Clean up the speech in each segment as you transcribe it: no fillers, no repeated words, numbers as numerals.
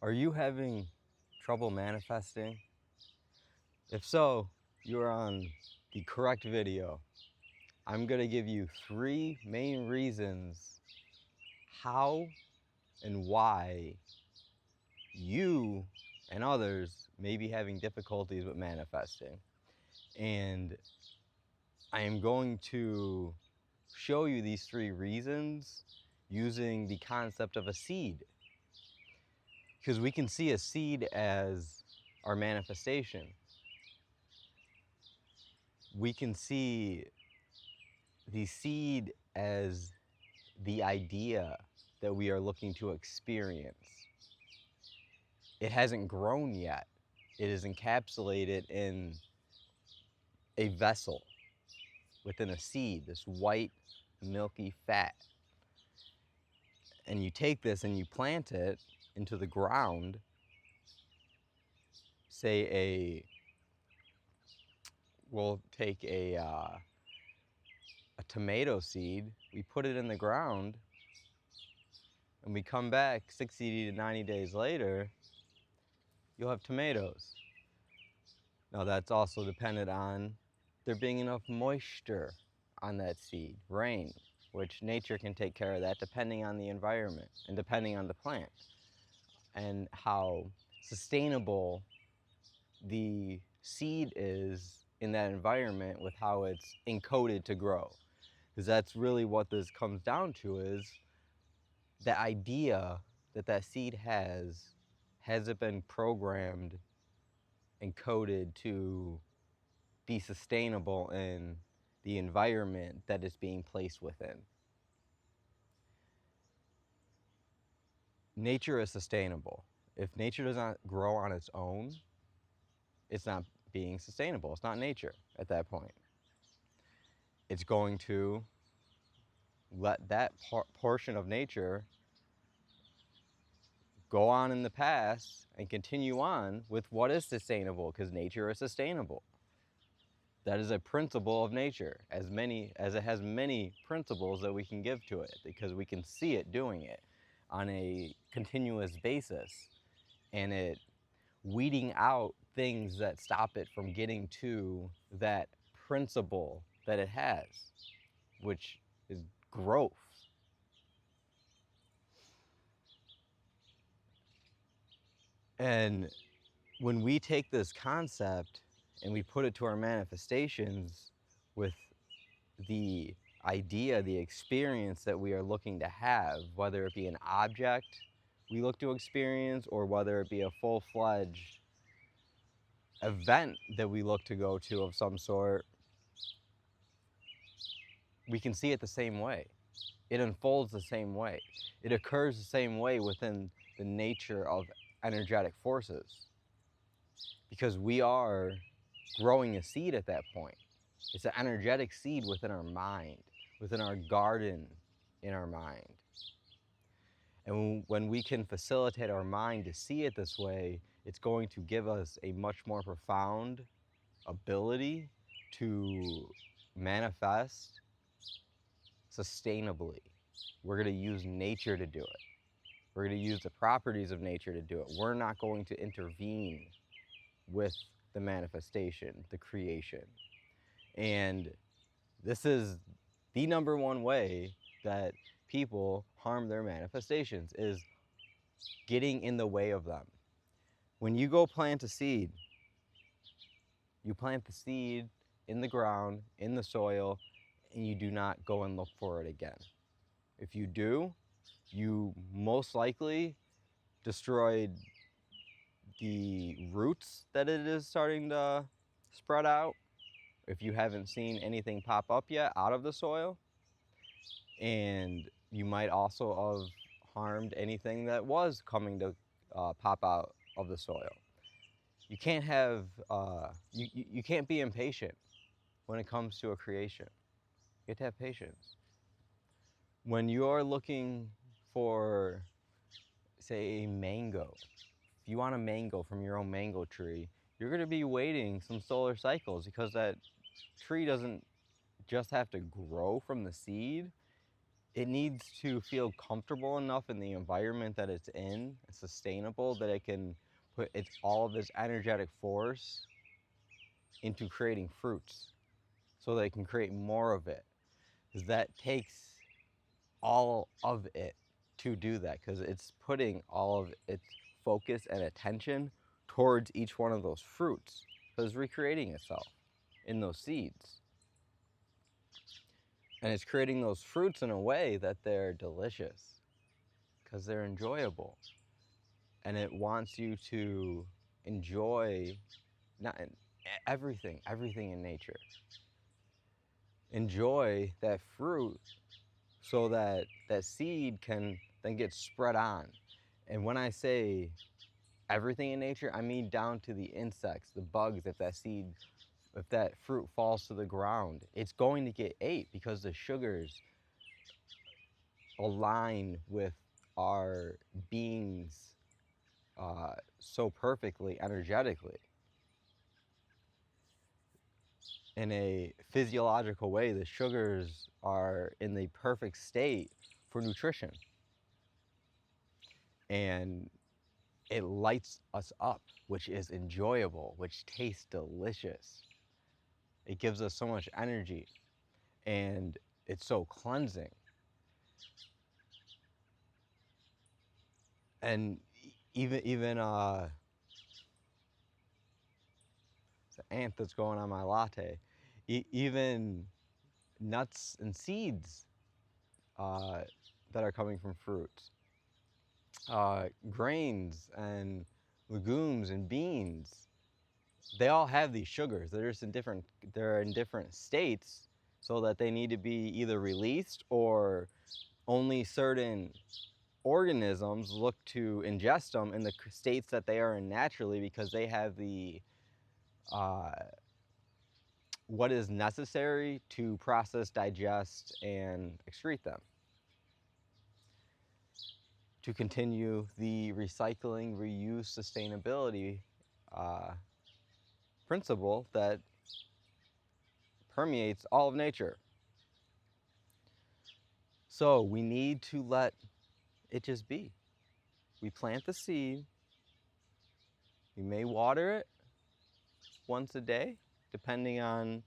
Are you having trouble manifesting? If so, you are on the correct video. I'm going to give you 3 main reasons how and why you and others may be having difficulties with manifesting. And I am going to show you these 3 reasons using the concept of a seed. Because we can see a seed as our manifestation. We can see the seed as the idea that we are looking to experience. It hasn't grown yet. It is encapsulated in a vessel within a seed, this white, milky fat. And you take this and you plant it into the ground, say we'll take a tomato seed, we put it in the ground, and we come back 60 to 90 days later, you'll have tomatoes. Now that's also dependent on there being enough moisture on that seed, rain, which nature can take care of that depending on the environment and depending on the plant and how sustainable the seed is in that environment with how it's encoded to grow. Because that's really what this comes down to, is the idea that that seed has it been programmed and coded to be sustainable in the environment that it's being placed within. Nature is sustainable. If nature does not grow on its own, it's not being sustainable. It's not nature at that point. It's going to let that portion of nature go on in the past and continue on with what is sustainable, because nature is sustainable. That is a principle of nature, as it has many principles that we can give to it, because we can see it doing it on a continuous basis, and it weeding out things that stop it from getting to that principle that it has, which is growth. And when we take this concept and we put it to our manifestations with the idea, the experience that we are looking to have, whether it be an object we look to experience or whether it be a full-fledged event that we look to go to of some sort, we can see it the same way. It unfolds the same way. It occurs the same way within the nature of energetic forces, because we are growing a seed at that point. It's an energetic seed within our mind, within our garden in our mind. And when we can facilitate our mind to see it this way, it's going to give us a much more profound ability to manifest sustainably. We're going to use nature to do it. We're going to use the properties of nature to do it. We're not going to intervene with the manifestation, the creation. And this is the number one way that people harm their manifestations, is getting in the way of them. When you go plant a seed, you plant the seed in the ground, in the soil, and you do not go and look for it again. If you do, you most likely destroyed the roots that it is starting to spread out, if you haven't seen anything pop up yet out of the soil. And you might also have harmed anything that was coming to pop out of the soil. You can't have, you can't be impatient when it comes to a creation. You have to have patience. When you're looking for, say, a mango, if you want a mango from your own mango tree, you're going to be waiting some solar cycles, because that tree doesn't just have to grow from the seed. it needs to feel comfortable enough in the environment that it's in, and sustainable, that it can put all of its energetic force into creating fruits so that it can create more of it. Because that takes all of it to do that, because it's putting all of its focus and attention towards each one of those fruits. So it's recreating itself in those seeds. And it's creating those fruits in a way that they're delicious because they're enjoyable. And it wants you to enjoy not everything in nature. Enjoy that fruit so that that seed can then get spread on. And when I say everything in nature, I mean down to the insects, the bugs. If that fruit falls to the ground, it's going to get ate because the sugars align with our beings so perfectly, energetically. In a physiological way, the sugars are in the perfect state for nutrition. And it lights us up, which is enjoyable, which tastes delicious. It gives us so much energy, and it's so cleansing. And even the ant that's going on my latte, even nuts and seeds that are coming from fruits, grains and legumes and beans, they all have these sugars. They're in different states, so that they need to be either released, or only certain organisms look to ingest them in the states that they are in naturally, because they have the uh, what is necessary to process, digest, and excrete them, to continue the recycling, reuse, sustainability uh, principle that permeates all of nature. So we need to let it just be. We plant the seed, we may water it once a day, depending on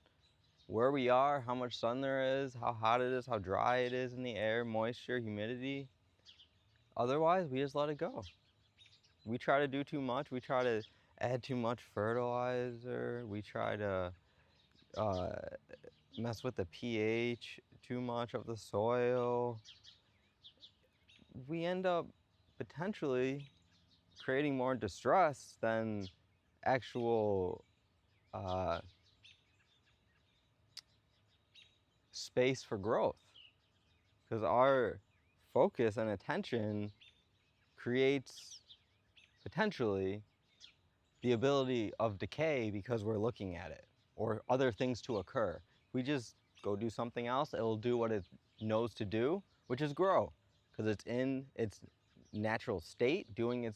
where we are, how much sun there is, how hot it is, how dry it is in the air, moisture, humidity. Otherwise, we just let it go. We try to do too much. We try to add too much fertilizer. We try to uh, mess with the pH too much of the soil. We end up potentially creating more distress than actual uh, space for growth, because our focus and attention creates potentially the ability of decay because we're looking at it, or other things to occur. If we just go do something else, it'll do what it knows to do, which is grow, because it's in its natural state, doing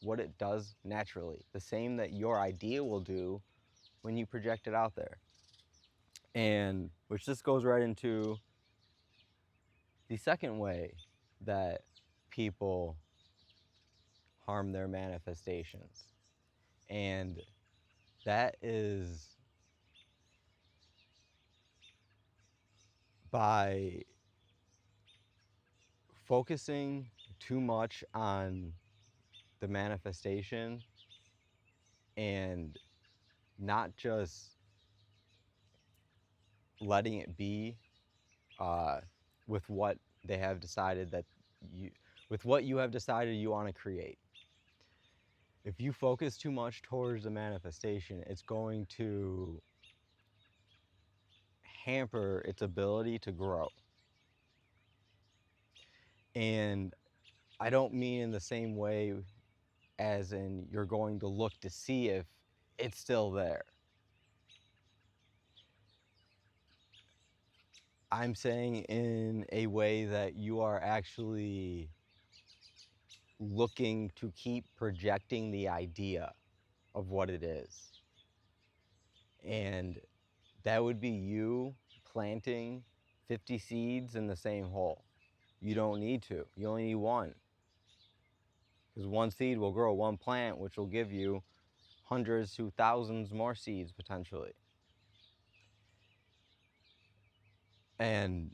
what it does naturally, the same that your idea will do when you project it out there. And which this goes right into the second way that people harm their manifestations. And that is by focusing too much on the manifestation and not just letting it be uh, with what they have decided that you, with what you have decided you want to create. If you focus too much towards the manifestation, it's going to hamper its ability to grow. And I don't mean in the same way as in you're going to look to see if it's still there. I'm saying in a way that you are actually looking to keep projecting the idea of what it is. And that would be you planting 50 seeds in the same hole. You don't need to. You only need one. Because one seed will grow one plant, which will give you hundreds to thousands more seeds potentially. And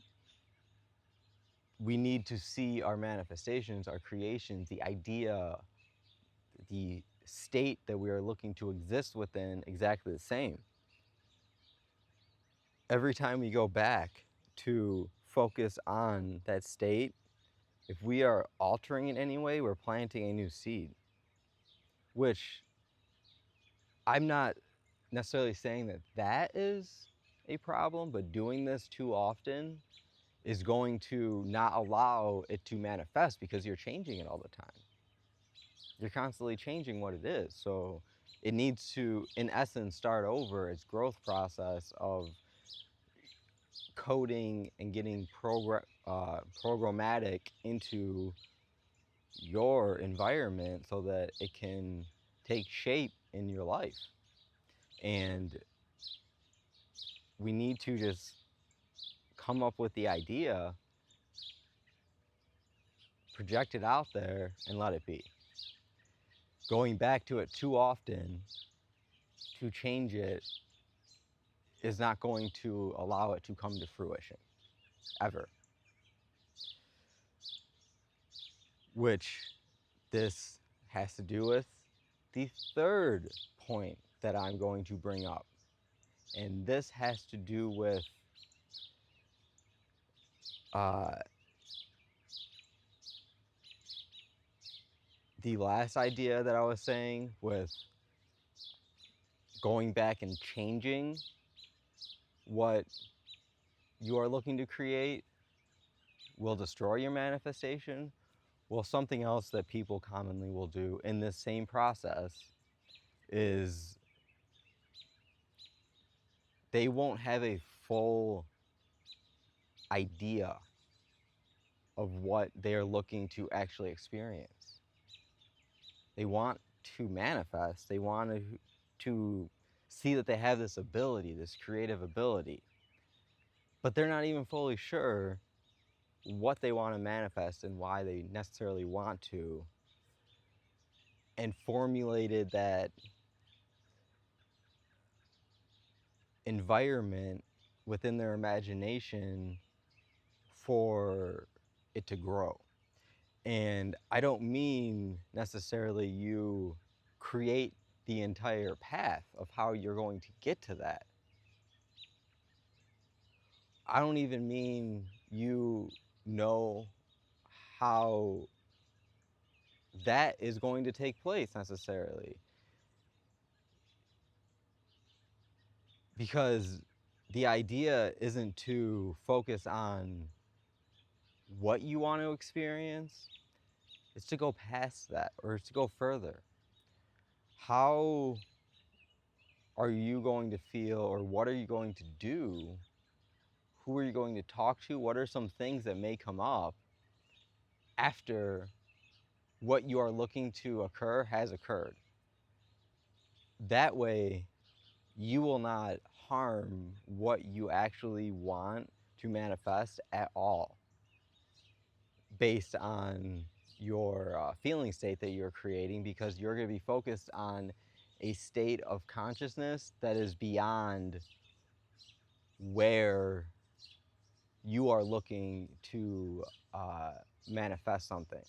we need to see our manifestations, our creations, the idea, the state that we are looking to exist within exactly the same. Every time we go back to focus on that state, if we are altering it in any way, we're planting a new seed, which I'm not necessarily saying that that is a problem, but doing this too often is going to not allow it to manifest because you're changing it all the time. You're constantly changing what it is. So it needs to, in essence, start over its growth process of coding and getting programmatic into your environment so that it can take shape in your life. And we need to just come up with the idea, project it out there, and let it be. Going back to it too often to change it is not going to allow it to come to fruition, ever. Which this has to do with the third point that I'm going to bring up. And this has to do with the last idea that I was saying with going back and changing what you are looking to create will destroy your manifestation. Well, something else that people commonly will do in this same process is they won't have a full idea of what they're looking to actually experience. They want to manifest, they want to see that they have this ability, this creative ability, but they're not even fully sure what they want to manifest and why they necessarily want to, and formulated that environment within their imagination for it to grow. And I don't mean necessarily you create the entire path of how you're going to get to that. I don't even mean you know how that is going to take place necessarily. Because the idea isn't to focus on what you want to experience, it's to go past that, or it's to go further. How are you going to feel, or what are you going to do? Who are you going to talk to? What are some things that may come up after what you are looking to occur has occurred? That way, you will not harm what you actually want to manifest at all based on your feeling state that you're creating, because you're going to be focused on a state of consciousness that is beyond where you are looking to manifest something.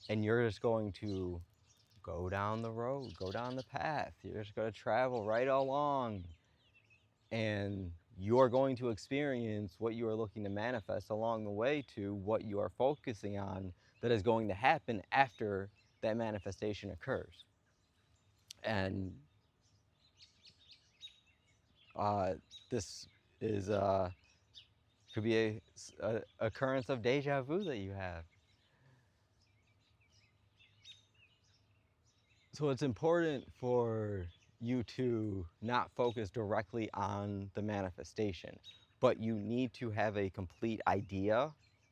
And you're just going to go down the road, go down the path. You're just going to travel right along. And you're going to experience what you are looking to manifest along the way to what you are focusing on that is going to happen after that manifestation occurs. And this is could be a occurrence of deja vu that you have. So it's important for you to not focus directly on the manifestation, but you need to have a complete idea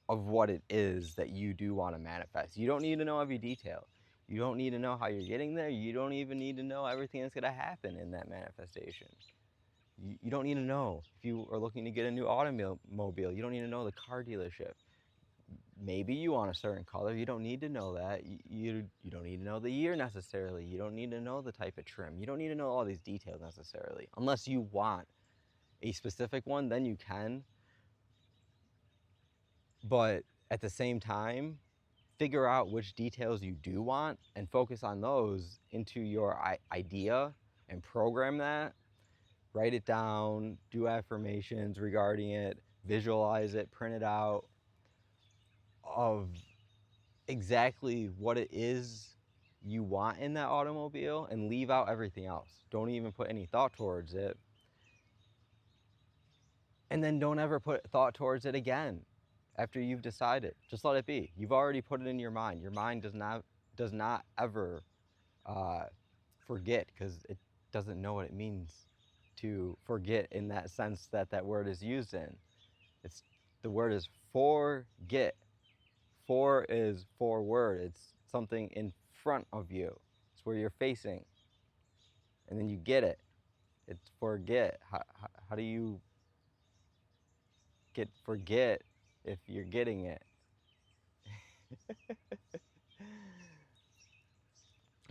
of what it is that you do want to manifest. You don't need to know every detail. You don't need to know how you're getting there. You don't even need to know everything that's going to happen in that manifestation. You don't need to know if you are looking to get a new automobile. You don't need to know the car dealership. maybe you want a certain color. You don't need to know that. You don't need to know the year necessarily. You don't need to know the type of trim. You don't need to know all these details necessarily. Unless you want a specific one, then you can. But at the same time, figure out which details you do want and focus on those into your idea and program that. Write it down, do affirmations regarding it, visualize it, print it out of exactly what it is you want in that automobile, and leave out everything else. Don't even put any thought towards it. And then don't ever put thought towards it again after you've decided. Just let it be. You've already put it in your mind. Your mind does not ever uh, forget, because it doesn't know what it means to forget in that sense that that word is used in. It's the word is forget. For is forward. It's something in front of you. It's where you're facing, and then you get it. It's forget. How do you get forget if you're getting it?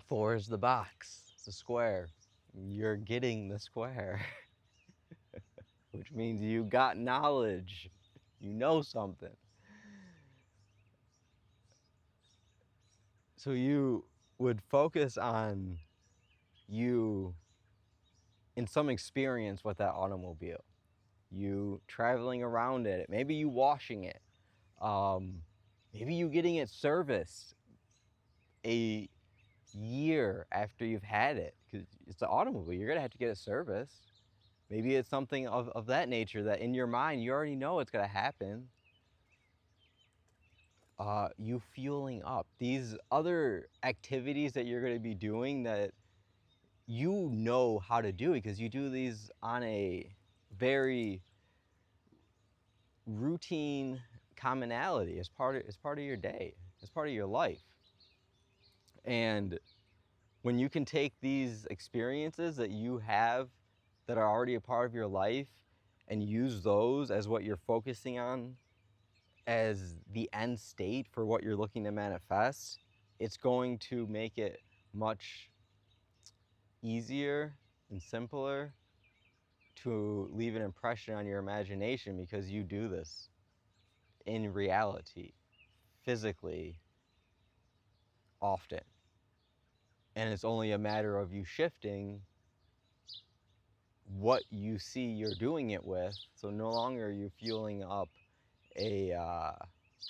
Four is the box. It's a square. You're getting the square, which means you got knowledge. You know something. So you would focus on you in some experience with that automobile. You traveling around it. Maybe you washing it. Maybe you getting it serviced a year after you've had it, because it's an automobile. You're gonna have to get it serviced. Maybe it's something of that nature that in your mind you already know it's gonna happen. You fueling up these other activities that you're gonna be doing that you know how to do, because you do these on a very routine commonality as part of your day, as part of your life. And when you can take these experiences that you have that are already a part of your life and use those as what you're focusing on as the end state for what you're looking to manifest, it's going to make it much easier and simpler to leave an impression on your imagination, because you do this in reality, physically, often. And it's only a matter of you shifting what you see you're doing it with. So no longer are you fueling up a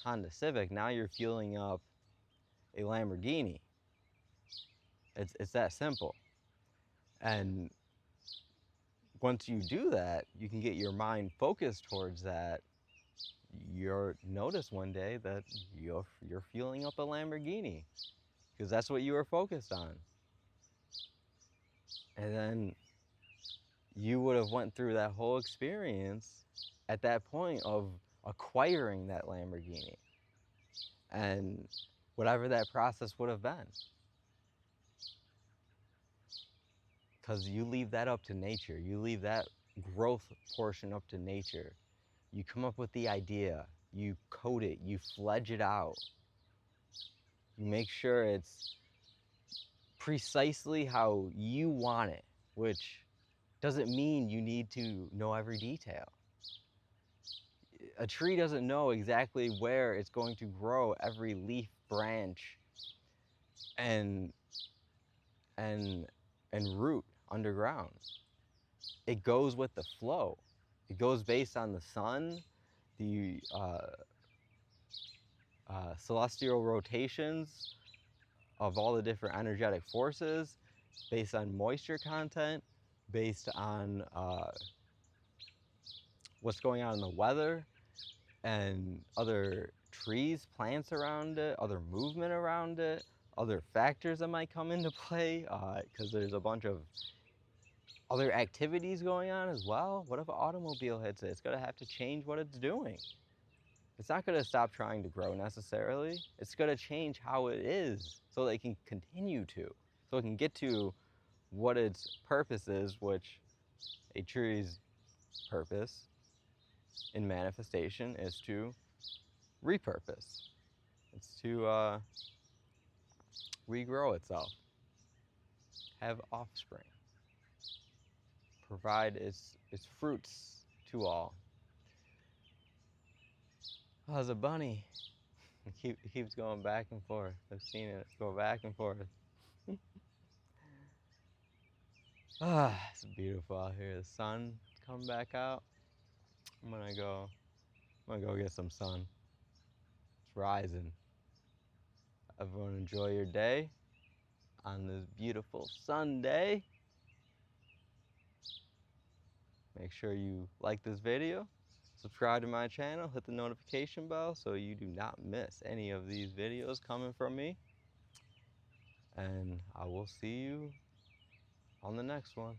Honda Civic, now you're fueling up a Lamborghini. It's that simple. And once you do that, you can get your mind focused towards that. You'll notice one day that you're fueling up a Lamborghini, because that's what you were focused on. And then you would have went through that whole experience at that point of acquiring that Lamborghini, and whatever that process would have been. Because you leave that up to nature. You leave that growth portion up to nature. You come up with the idea, you code it, you fledge it out. You make sure it's precisely how you want it, which doesn't mean you need to know every detail. A tree doesn't know exactly where it's going to grow every leaf, branch, and and root underground. It goes with the flow. It goes based on the sun, the celestial rotations of all the different energetic forces, based on moisture content, based on what's going on in the weather, and other trees, plants around it, other movement around it, other factors that might come into play, because there's a bunch of other activities going on as well. What if an automobile hits it? It's going to have to change what it's doing. It's not going to stop trying to grow necessarily. It's going to change how it is so that it can continue to. So it can get to what its purpose is, which a tree's purpose in manifestation is to repurpose. It's to regrow itself, have offspring, provide its fruits to all. Oh, there's a bunny. It keeps going back and forth. I've seen it go back and forth. Ah, it's beautiful out here. The sun come back out. I'm gonna go get some sun. It's rising. Everyone enjoy your day on this beautiful Sunday. Make sure you like this video, subscribe to my channel, hit the notification bell so you do not miss any of these videos coming from me. And I will see you on the next one.